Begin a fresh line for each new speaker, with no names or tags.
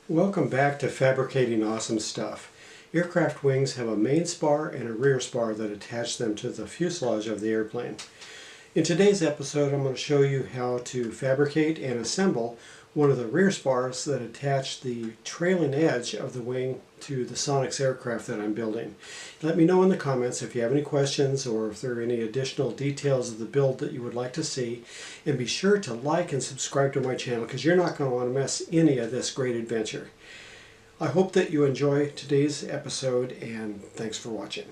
Welcome back to Fabricating Awesome Stuff. Aircraft wings have a main spar and a rear spar that attach them to the fuselage of the airplane. In today's episode, I'm going to show you how to fabricate and assemble one of the rear spars that attach the trailing edge of the wing to the Sonex aircraft that I'm building. Let me know in the comments if you have any questions or if there are any additional details of the build that you would like to see. And be sure to like and subscribe to my channel because you're not going to want to miss any of this great adventure. I hope that you enjoy today's episode and thanks for watching.